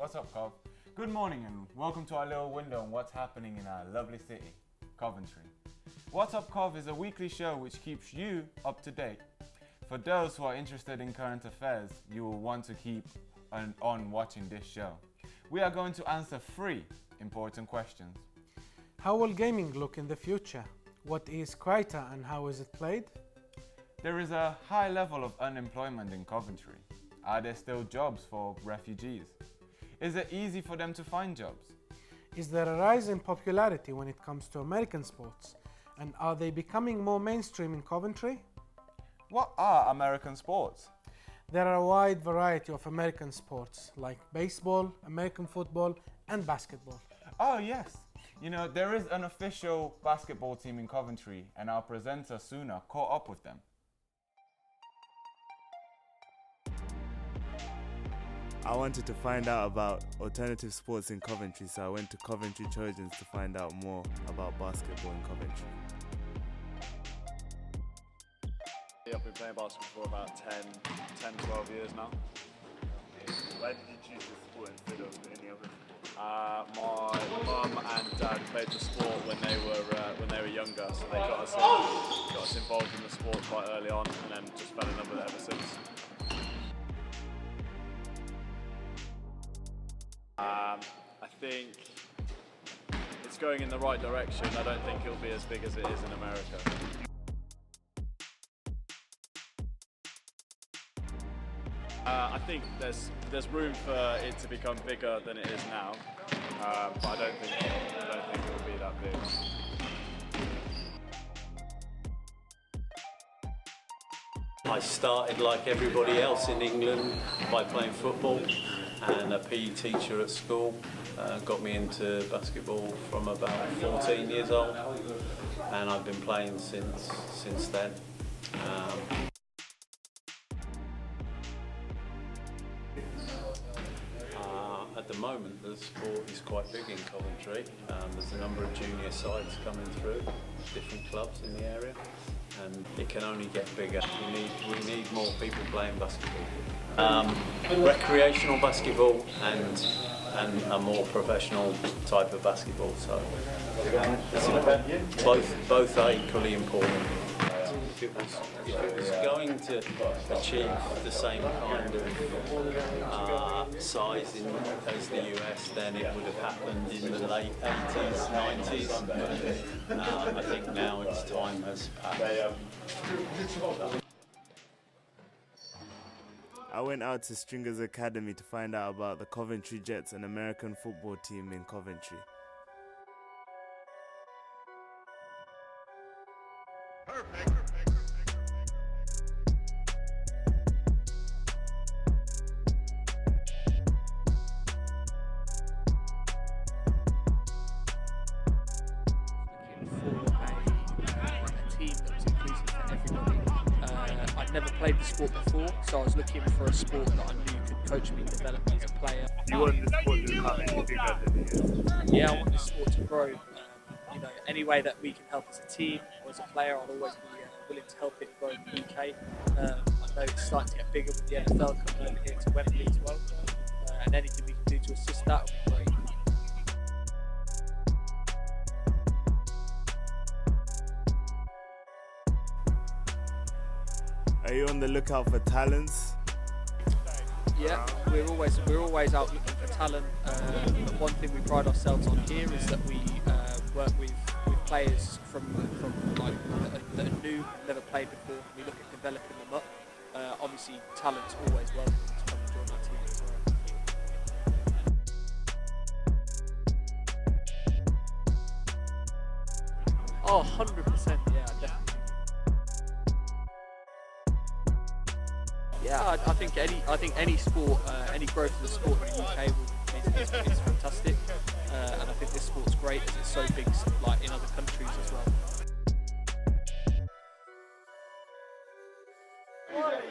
What's up, Cov? Good morning and welcome to our little window on what's happening in our lovely city, Coventry. What's Up Cov is a weekly show which keeps you up to date. For those who are interested in current affairs, you will want to keep on watching this show. We are going to answer 3 important questions. How will gaming look in the future? What is Krita and how is it played? There is a high level of unemployment in Coventry. Are there still jobs for refugees? Is it easy for them to find jobs? Is there a rise in popularity when it comes to American sports? And are they becoming more mainstream in Coventry? What are American sports? There are a wide variety of American sports like baseball, American football and basketball. Oh yes, you know, there is an official basketball team in Coventry and our presenter Ssuuna caught up with them. I wanted to find out about alternative sports in Coventry, so I went to Coventry Trojans to find out more about basketball in Coventry. I've been playing basketball for about 12 years now. Why did you choose this sport instead of any other sport? My mum and dad played the sport when they were younger, so they got us involved in the sport quite early on, and then just fell in love with it ever since. I think it's going in the right direction. I don't think it'll be as big as it is in America. I think there's room for it to become bigger than it is now, but I don't think it will be that big. I started like everybody else in England by playing football, and a PE teacher at school got me into basketball from about 14 years old, and I've been playing since then. At the moment, the sport is quite big in Coventry. There's a number of junior sides coming through, different clubs in the area, and it can only get bigger. We need more people playing basketball. Recreational basketball and a more professional type of basketball. So both are equally important. If it was going to achieve the same kind of size as the US, then it would have happened in the late 80s, 90s. I think now its time has passed. I went out to Stringers Academy to find out about the Coventry Jets, an American football team in Coventry. Perfect. I'd never played the sport before, so I was looking for a sport that I knew could coach me and develop me as a player. You want this sport to become any bigger than it is? Yeah, I want this sport to grow. Any way that we can help as a team or as a player, I'll always be willing to help it grow in the UK. I know it's starting to get bigger with the NFL coming over here to Wembley as well, and anything we can do to assist that would be great. Are you on the lookout for talents? Yeah, we're always out looking for talent. But one thing we pride ourselves on here is that we work with players from like that are new, never played before. We look at developing them up. Obviously, talent's always welcome to come and join our team as well. Oh, 100%. Yeah, definitely. Yeah, I think any sport, any growth in the sport in the UK is fantastic, and I think this sport's great as it's so big, like in other countries as well.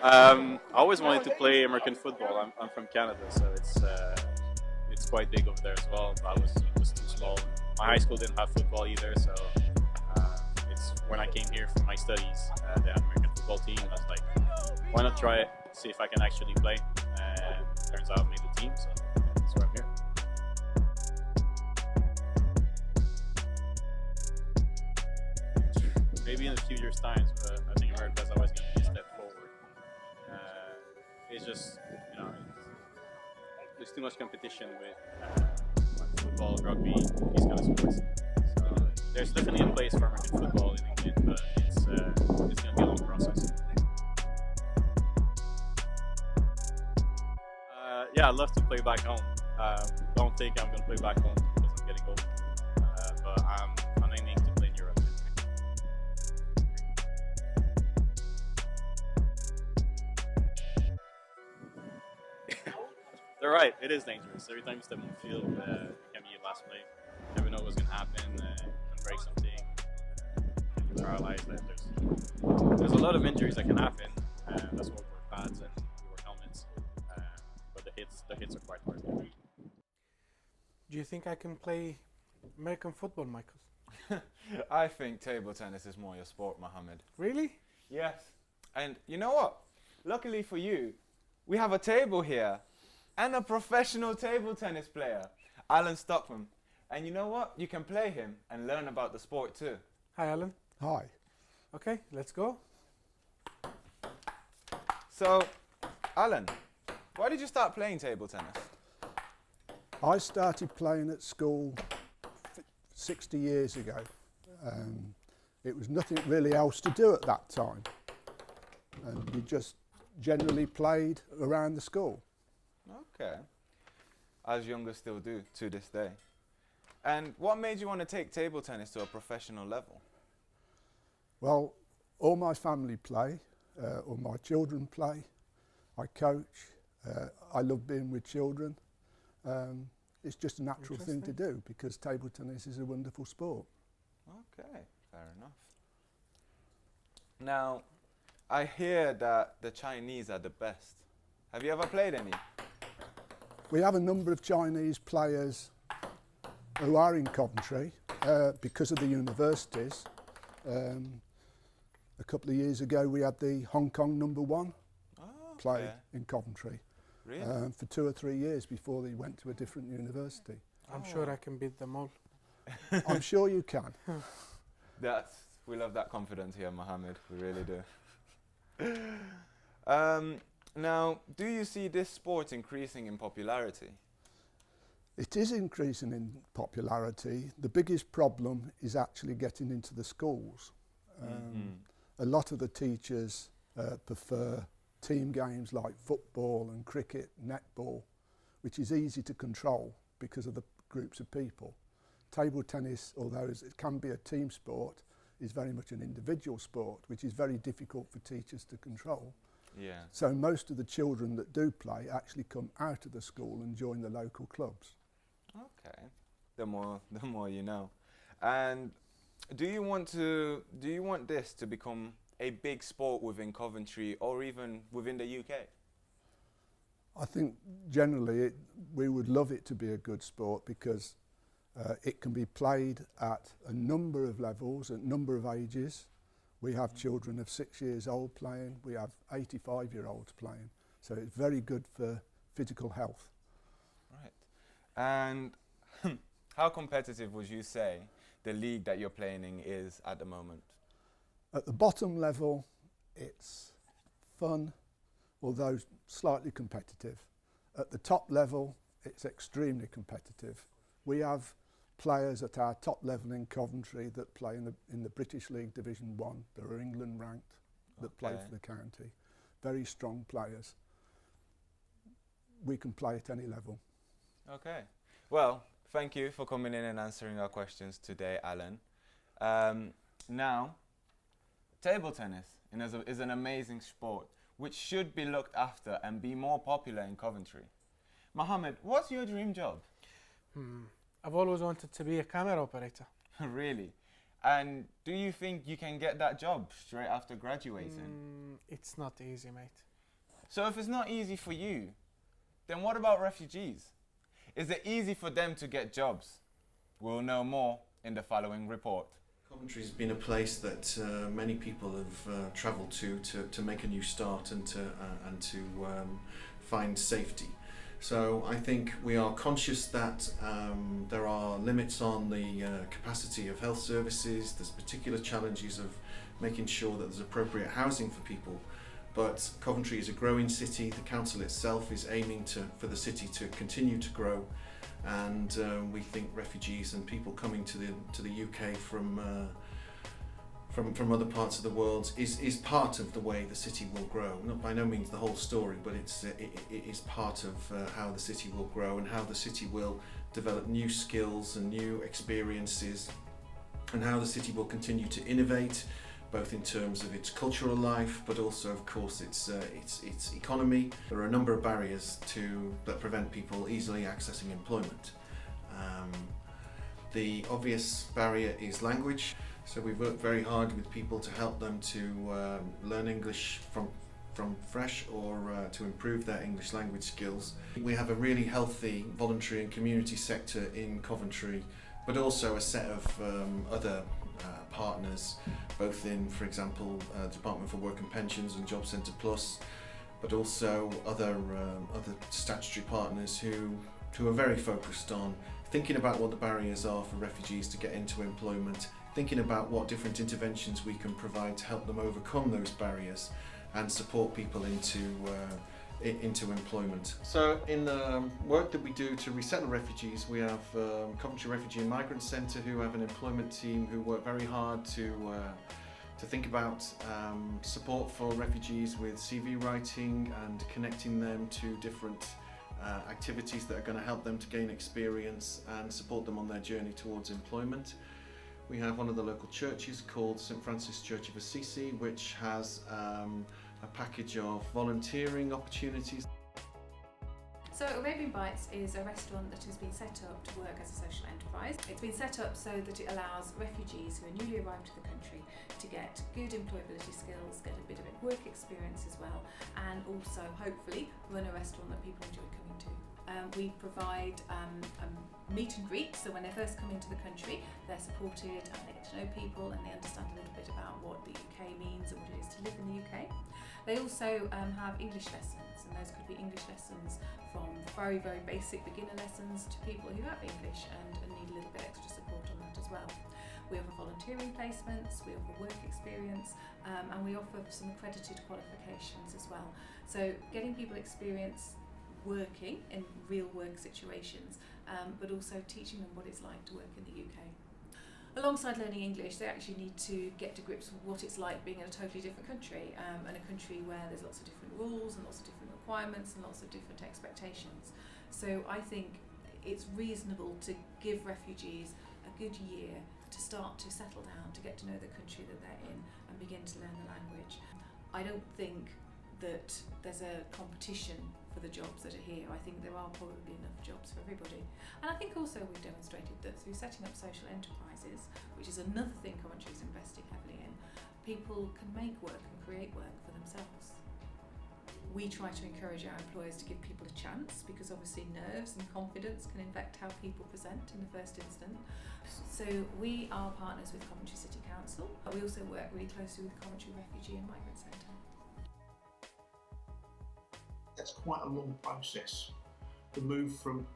I always wanted to play American football. I'm from Canada, so it's quite big over there as well. But it was too small. My high school didn't have football either, so it's when I came here for my studies, the American football team. I was like, why not try it? See if I can actually play. Turns out I made the team, so that's why I'm here. maybe in a few years' time, I think America is always going to be a step forward. It's just, there's too much competition with like football, rugby, these kind of sports. So there's definitely a place for American football in England, but it's going to be a long process. Yeah, I'd love to play back home. Don't think I'm going to play back home because I'm getting old. But I'm aiming to play in Europe. They're right, it is dangerous. Every time you step on the field, it can be your last play. You never know what's going to happen. You can break something, you can be paralyzed. There's a lot of injuries that can happen. That's why we wear pads and we wear helmets. But the hits are quite hard. Do you think I can play American football, Michael? I think table tennis is more your sport, Mohammed. Really? Yes. And you know what? Luckily for you, we have a table here and a professional table tennis player, Alan Stockman. And you know what? You can play him and learn about the sport too. Hi, Alan. Hi. Okay, let's go. So, Alan, why did you start playing table tennis? I started playing at school 60 years ago. It was nothing really else to do at that time. And we just generally played around the school. Okay. As youngers still do to this day. And what made you want to take table tennis to a professional level? Well, all my family play, all my children play. I coach. I love being with children. It's just a natural thing to do because table tennis is a wonderful sport. Okay, fair enough. Now, I hear that the Chinese are the best. Have you ever played any? We have a number of Chinese players who are in Coventry because of the universities. A couple of years ago we had the Hong Kong #1 play in Coventry. Really? For 2 or 3 years before they went to a different university. I'm sure I can beat them all. I'm sure you can. We love that confidence here, Mohammed. We really do. Now, do you see this sport increasing in popularity? It is increasing in popularity. The biggest problem is actually getting into the schools. A lot of the teachers prefer team games like football and cricket, netball, which is easy to control because of the groups of people. Table tennis, although it can be a team sport, is very much an individual sport, which is very difficult for teachers to control. Yeah. So most of the children that do play actually come out of the school and join the local clubs. Okay. The more you know. And do you want this to become a big sport within Coventry or even within the UK? I think generally we would love it to be a good sport because it can be played at a number of levels, at a number of ages. We have children of 6 years old playing, we have 85-year-olds playing, so it's very good for physical health. Right. And how competitive would you say the league that you're playing in is at the moment? At the bottom level, it's fun, although slightly competitive. At the top level, it's extremely competitive. We have players at our top level in Coventry that play in the British League Division 1. There are England ranked that play for the county. Very strong players. We can play at any level. Okay. Well, thank you for coming in and answering our questions today, Alan. Now, table tennis is an amazing sport which should be looked after and be more popular in Coventry. Mohammed, what's your dream job? I've always wanted to be a camera operator. Really? And do you think you can get that job straight after graduating? It's not easy, mate. So if it's not easy for you, then what about refugees? Is it easy for them to get jobs? We'll know more in the following report. Coventry's been a place that many people have travelled to make a new start and to find safety. So I think we are conscious that there are limits on the capacity of health services. There's particular challenges of making sure that there's appropriate housing for people. But Coventry is a growing city. The council itself is aiming for the city to continue to grow, and we think refugees and people coming to the UK from other parts of the world is part of the way the city will grow. Not by no means the whole story, but it is part of how the city will grow and how the city will develop new skills and new experiences, and how the city will continue to innovate, both in terms of its cultural life, but also, of course, its economy. There are a number of barriers that prevent people easily accessing employment. The obvious barrier is language. So we've worked very hard with people to help them to learn English from fresh, or to improve their English language skills. We have a really healthy voluntary and community sector in Coventry, but also a set of other partners, both in, for example, Department for Work and Pensions and Job Centre Plus, but also other statutory partners who are very focused on thinking about what the barriers are for refugees to get into employment, thinking about what different interventions we can provide to help them overcome those barriers and support people into employment. So in the work that we do to resettle refugees, we have Coventry Refugee and Migrant Centre, who have an employment team who work very hard to think about support for refugees with CV writing and connecting them to different activities that are going to help them to gain experience and support them on their journey towards employment. We have one of the local churches called St Francis Church of Assisi, which has a package of volunteering opportunities. So Arabian Bites is a restaurant that has been set up to work as a social enterprise. It's been set up so that it allows refugees who are newly arrived to the country to get good employability skills, get a bit of work experience as well, and also hopefully run a restaurant that people enjoy coming to. We provide meet and greet, so when they first come into the country, they're supported and they get to know people and they understand a little bit about what the UK means and what it is to live in the UK. They also have English lessons, and those could be English lessons from very, very basic beginner lessons to people who have English and need a little bit extra support on that as well. We offer volunteering placements, we offer work experience, and we offer some accredited qualifications as well. So getting people experience working in real work situations, but also teaching them what it's like to work in the UK. Alongside learning English, they actually need to get to grips with what it's like being in a totally different country, and a country where there's lots of different rules and lots of different requirements and lots of different expectations. So I think it's reasonable to give refugees a good year to start to settle down, to get to know the country that they're in and begin to learn the language. I don't think that there's a competition for the jobs that are here. I think there are probably enough jobs for everybody. And I think also we've demonstrated that through setting up social enterprises, which is another thing Coventry is investing heavily in, people can make work and create work for themselves. We try to encourage our employers to give people a chance, because obviously nerves and confidence can affect how people present in the first instance. So we are partners with Coventry City Council. We also work really closely with the Coventry Refugee and Migrant Centre. That's quite a long process. The move from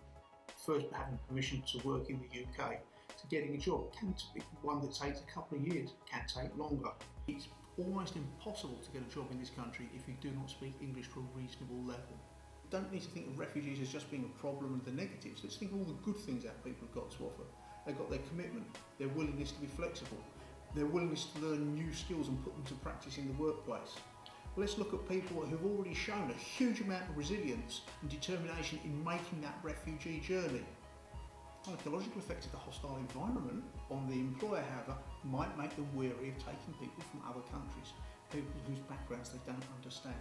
first having permission to work in the UK to getting a job can be one that takes a couple of years, can take longer. It's almost impossible to get a job in this country if you do not speak English to a reasonable level. You don't need to think of refugees as just being a problem and the negatives. Let's think of all the good things our people have got to offer. They've got their commitment, their willingness to be flexible, their willingness to learn new skills and put them to practice in the workplace. Let's look at people who've already shown a huge amount of resilience and determination in making that refugee journey. The psychological effect of the hostile environment on the employer, however, might make them wary of taking people from other countries, people whose backgrounds they don't understand.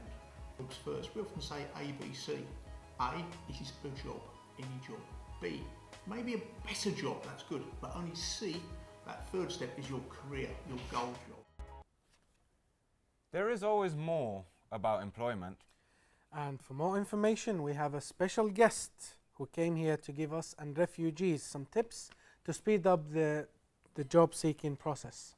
First, we often say A, B, C. A, it is a job, any job. B, maybe a better job, that's good, but only C, that third step is your career, your goal job. There is always more about employment. And for more information, we have a special guest who came here to give us and refugees some tips to speed up the job-seeking process.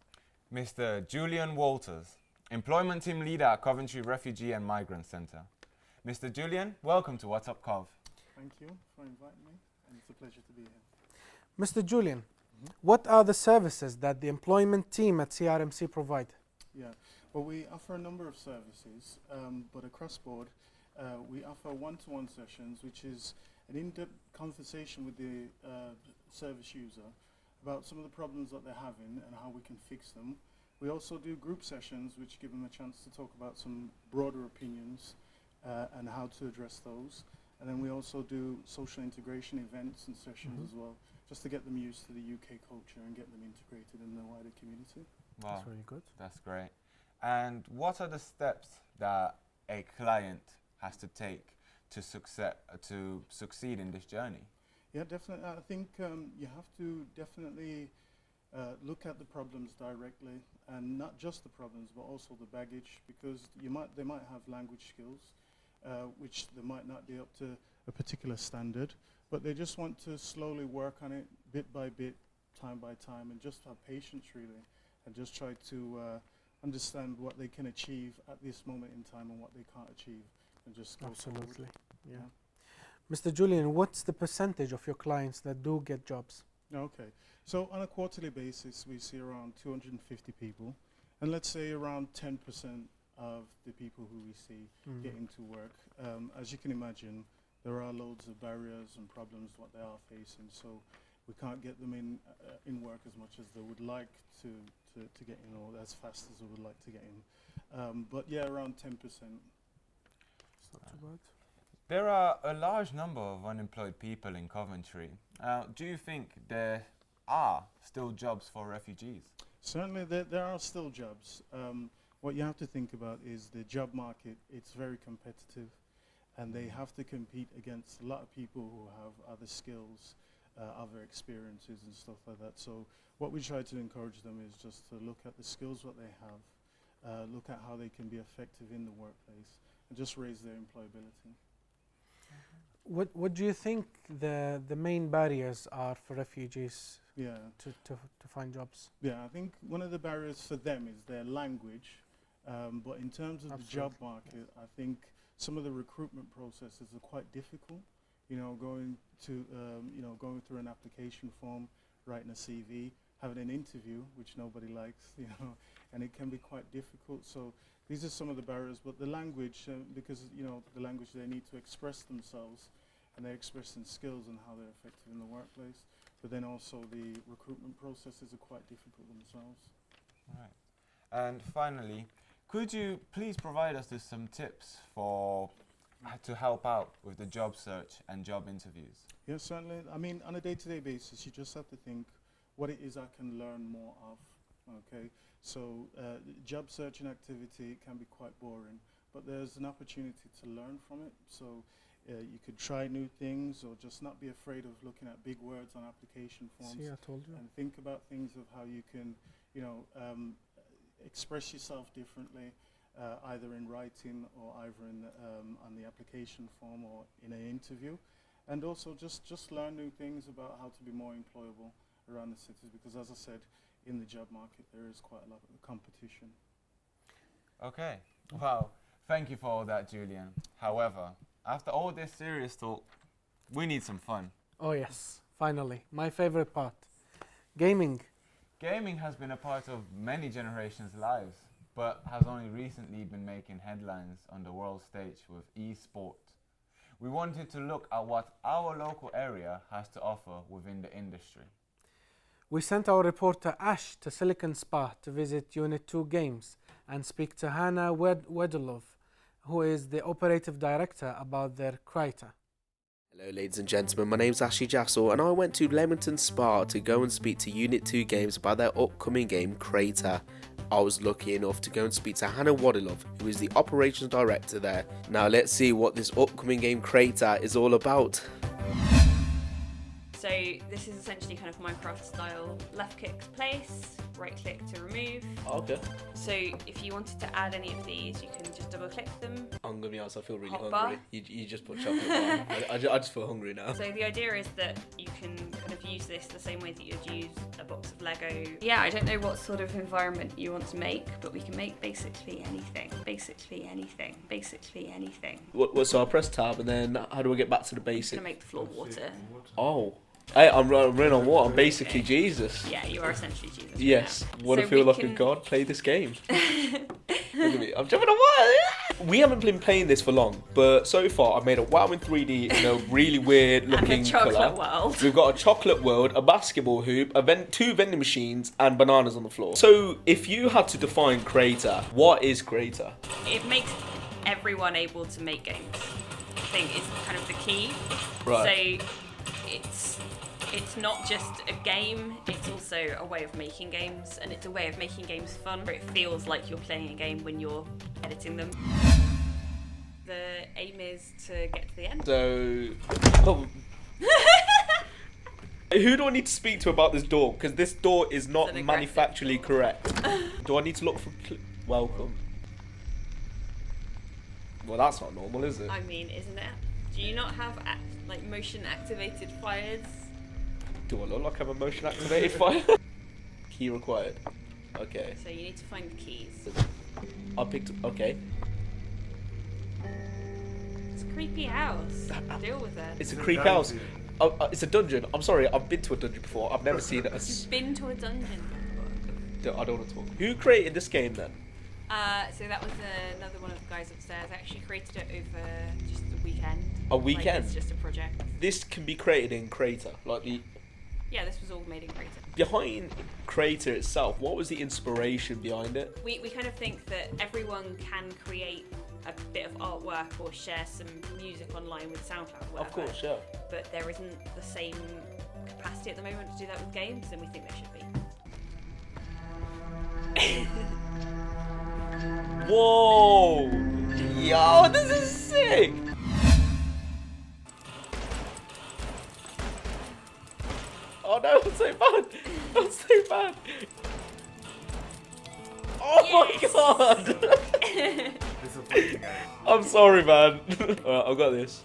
Mr. Julian Walters, Employment Team Leader at Coventry Refugee and Migrant Centre. Mr. Julian, welcome to What's Up Cov. Thank you for inviting me, and it's a pleasure to be here. Mr. Julian, what are the services that the employment team at CRMC provide? Yeah. Well, we offer a number of services, but across board, we offer one-to-one sessions, which is an in-depth conversation with the service user about some of the problems that they're having and how we can fix them. We also do group sessions, which give them a chance to talk about some broader opinions and how to address those. And then we also do social integration events and sessions as well, just to get them used to the UK culture and get them integrated in the wider community. Wow, That's really good. that's great. And what are the steps that a client has to take to succeed in this journey? Yeah, definitely. I think you have to definitely look at the problems directly, and not just the problems, but also the baggage, because they might have language skills, which they might not be up to a particular standard, but they just want to slowly work on it bit by bit, time by time, and just have patience really, and just try to understand what they can achieve at this moment in time and what they can't achieve, and just go Absolutely. forward. Yeah. Mr. Julian, what's the percentage of your clients that do get jobs? Okay, so on a quarterly basis, we see around 250 people, and let's say around 10% of the people who we see get into work. As you can imagine, there are loads of barriers and problems what they are facing, so we can't get them in work as much as they would like to get in, or as fast as they would like to get in. But yeah, around 10%. It's not too bad. There are a large number of unemployed people in Coventry. Do you think there are still jobs for refugees? Certainly there are still jobs. What you have to think about is the job market. It's very competitive, and they have to compete against a lot of people who have other skills, other experiences and stuff like that. So what we try to encourage them is just to look at the skills what they have, look at how they can be effective in the workplace, and just raise their employability. What do you think the main barriers are for refugees to find jobs? Yeah, I think one of the barriers for them is their language, but in terms of the job market, I think some of the recruitment processes are quite difficult. You know, going through an application form, writing a CV, having an interview, which nobody likes, you know, and it can be quite difficult. So these are some of the barriers, but the language, because, you know, the language, they need to express themselves, and they're expressing skills and how they're effective in the workplace. But then also the recruitment processes are quite difficult themselves. Right. And finally, could you please provide us with some tips to help out with the job search and job interviews? Yes, certainly. I mean, on a day-to-day basis, you just have to think what it is I can learn more of. Okay, so job searching activity can be quite boring, but there's an opportunity to learn from it. So you could try new things, or just not be afraid of looking at big words on application forms. See, I told you. And think about things of how you can, you know, express yourself differently, either in writing or either in on the application form or in an interview. And also just learn new things about how to be more employable around the cities, because as I said, in the job market there is quite a lot of competition. Okay, wow, thank you for all that, Julian. However, after all this serious talk, we need some fun. Oh yes, finally, my favorite part, gaming. Gaming has been a part of many generations' lives, but has only recently been making headlines on the world stage with e-sport. We wanted to look at what our local area has to offer within the industry. We sent our reporter Ash to Silicon Spa to visit Unit 2 Games and speak to Hannah Wedulov, who is the operative director, about their Krita. Hello ladies and gentlemen, my name's Jassal and I went to Leamington Spa to go and speak to Unit 2 Games about their upcoming game Krita. I was lucky enough to go and speak to Hannah Wedulov, who is the operations director there. Now let's see what this upcoming game Krita is all about. So this is essentially kind of Minecraft style, left click to place, right click to remove. Okay. So if you wanted to add any of these, you can just double click them. I'm gonna be honest, I feel really Hot hungry. bar. You just put chocolate on. I just feel hungry now. So the idea is that you can kind of use this the same way that you'd use a box of Lego. Yeah, I don't know what sort of environment you want to make, but we can make basically anything. Basically anything. Basically anything. So I press tab and then how do I get back to the basic? We're gonna make the floor water. Oh. Hey, I'm running on what? I'm basically Jesus. Yeah, you are essentially Jesus. Yes. Want to So feel we like a can- god? Play this game. Look at me. I'm jumping on what? We haven't been playing this for long, but so far I've made a WoW in 3D in a really weird looking And a chocolate colour. world. We've got a chocolate world, a basketball hoop, two vending machines, and bananas on the floor. So if you had to define creator, what is creator? It makes everyone able to make games. I think is kind of the key. Right. So it's not just a game, it's also a way of making games, and it's a way of making games fun, where it feels like you're playing a game when you're editing them. The aim is to get to the end. So... Who do I need to speak to about this door? Because this door is not manufacturally correct. Do I need to look for... Welcome. Well, that's not normal, is it? I mean, isn't it? Do you not have like motion activated fires? Do I look like I'm a motion activated fire? Key required. Okay. So you need to find the keys. I picked... Okay. It's a creepy house. Deal with it. It's a creep house. It's a dungeon. I'm sorry, I've been to a dungeon before. I've never seen it. You've been to a dungeon before. I don't want to talk. Who created this game then? So that was another one of the guys upstairs. I actually created it over just the weekend. A weekend? Like, it's just a project. This can be created in Creator. Like the... Yeah, this was all made in Creator. Behind Creator itself, what was the inspiration behind it? We kind of think that everyone can create a bit of artwork or share some music online with SoundCloud or whatever. Of course, yeah. But there isn't the same capacity at the moment to do that with games, and we think there should be. Whoa! Yo, this is sick! Oh no, I'm so bad! I'm so bad! Oh yes! my god! I'm sorry, man. Alright, I've got this.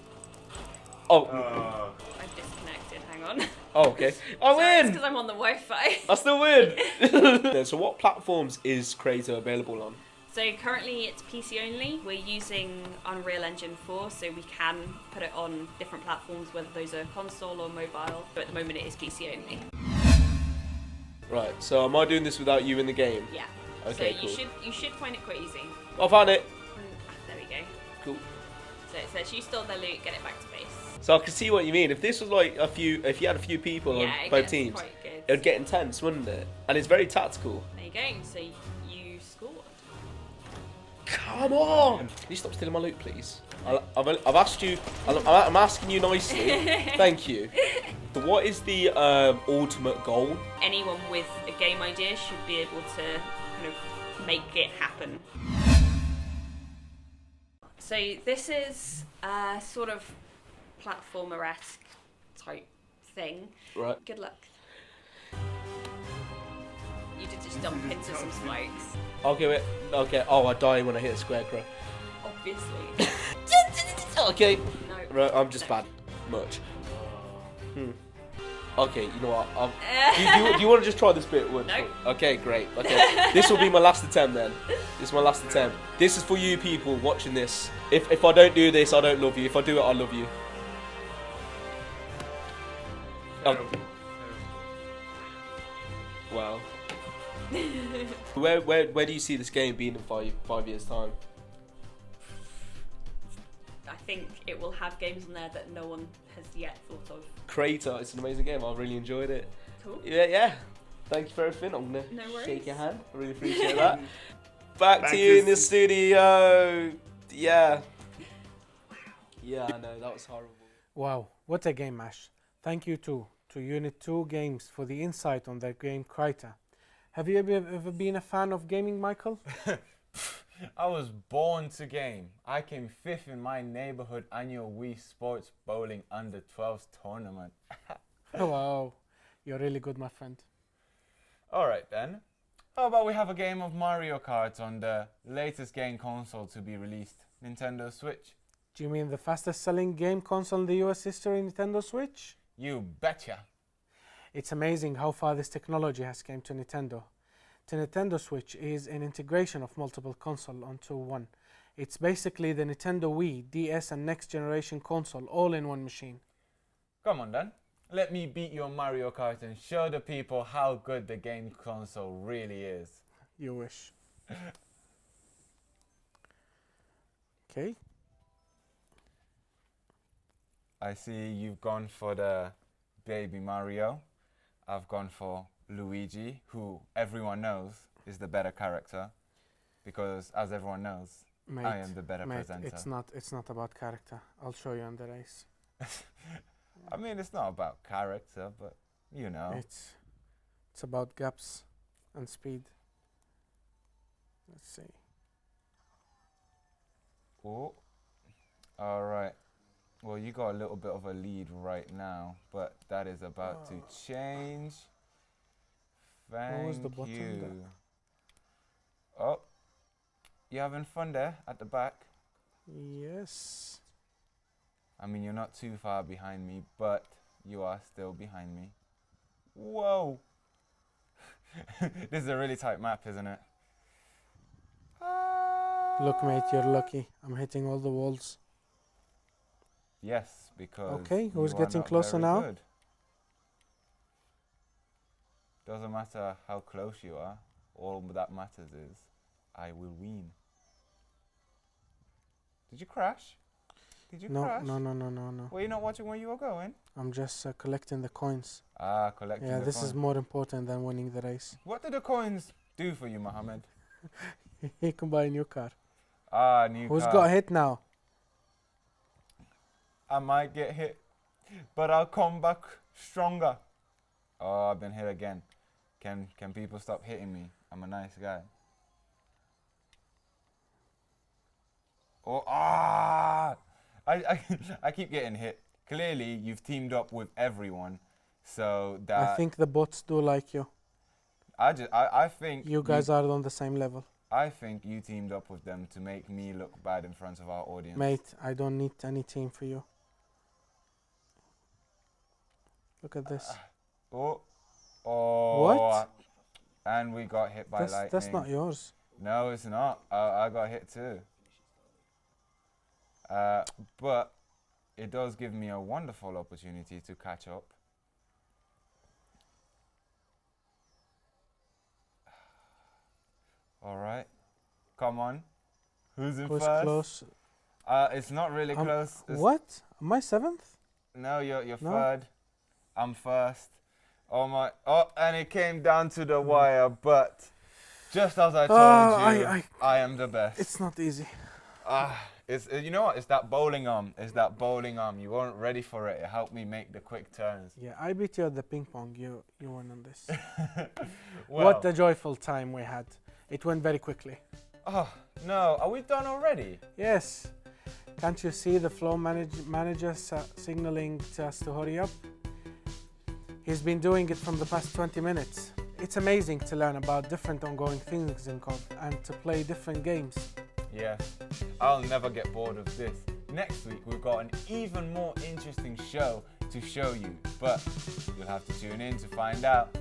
Oh. I've disconnected, hang on. Oh, okay. I win! because I'm on the Wi-Fi. I still win! So what platforms is Creator available on? So currently it's PC only. We're using Unreal Engine 4, so we can put it on different platforms, whether those are console or mobile. But at the moment it is PC only. Right, so am I doing this without you in the game? Yeah. Okay, so cool. you should find it quite easy. I found it. There we go. Cool. So it says you stole their loot, get it back to base. So I can see what you mean. If this was like if you had a few people on both teams, quite good. it'd get intense, wouldn't it? And it's very tactical. There you go. So you scored. Come on! Can you stop stealing my loot, please? I've asked you. I'm asking you nicely. Thank you. So what is the ultimate goal? Anyone with a game idea should be able to kind of make it happen. So this is a sort of platformer-esque type thing. Right. Good luck. You did just dump into some smokes. Okay, wait. Okay. Oh, I die when I hit a scarecrow. Obviously. Okay. No. Right, I'm just bad. Much. Okay, you know what? Do you want to just try this bit? No. Okay, great. Okay, this will be my last attempt then. This is my last attempt. This is for you people watching this. If I don't do this, I don't love you. If I do it, I love you. Wow. Where do you see this game being in five years' time? I think it will have games on there that no one has yet thought of. Creator, it's an amazing game. I really enjoyed it. Cool. Yeah. Thank you for everything. I'm gonna shake your hand. I really appreciate that. Back to you in the studio. Yeah. Yeah, I know, that was horrible. Wow, what a game, Ash. Thank you to Unit 2 Games for the insight on their game Creator. Have you ever been a fan of gaming, Michael? I was born to game. I came 5th in my neighborhood annual Wii Sports Bowling Under 12s tournament. Wow, you're really good, my friend. Alright then. How about we have a game of Mario Kart on the latest game console to be released, Nintendo Switch? Do you mean the fastest selling game console in the US history, Nintendo Switch? You betcha. It's amazing how far this technology has came to Nintendo. The Nintendo Switch is an integration of multiple consoles onto one. It's basically the Nintendo Wii, DS and next generation console all in one machine. Come on then. Let me beat you on Mario Kart and show the people how good the game console really is. You wish. Okay. I see you've gone for the baby Mario. I've gone for Luigi, who everyone knows is the better character, because as everyone knows, Mate, I am the better presenter. It's not about character. I'll show you on the race. I mean, it's not about character, but you know. It's about gaps and speed. Let's see. Oh, all right. Well, you got a little bit of a lead right now, but that is about to change. Thank was the button you. there? Oh, you having fun there at the back? Yes. I mean, you're not too far behind me, but you are still behind me. Whoa. This is a really tight map, isn't it? Look, mate, you're lucky. I'm hitting all the walls. Yes, because Okay, who's you are getting not closer very now? good. Doesn't matter how close you are. All that matters is I will win. Did you crash? Did you crash? No. Were you not watching where you were going? I'm just collecting the coins. Ah, collecting Yeah, the this coins. is more important than winning the race. What do the coins do for you, Mohammed? You can buy a new car. Ah, new Who's car. got hit now? I might get hit, but I'll come back stronger. Oh, I've been hit again. Can people stop hitting me? I'm a nice guy. Oh, I keep getting hit. Clearly, you've teamed up with everyone, so that I think the bots do like you. I think You guys are on the same level. I think you teamed up with them to make me look bad in front of our audience. Mate, I don't need any team for you. Look at this. Oh. What? And we got hit by lightning. That's not yours. No, it's not. I got hit too. But it does give me a wonderful opportunity to catch up. All right. Come on. Who's in Who's first? close? It's not really close. What? Am I 7th? No, you're No? 3rd. I'm 1st. Oh my! Oh, and it came down to the wire, but just as I told you, I am the best. It's not easy. It's you know what? It's that bowling arm. It's that bowling arm. You weren't ready for it. It helped me make the quick turns. Yeah, I beat you at the ping pong. You won on this. Well, What a joyful time we had. It went very quickly. Oh no! Are we done already? Yes. Can't you see the flow manager signaling to us to hurry up? He's been doing it from the past 20 minutes. It's amazing to learn about different ongoing things in COD and to play different games. Yes, I'll never get bored of this. Next week we've got an even more interesting show to show you, but you'll have to tune in to find out.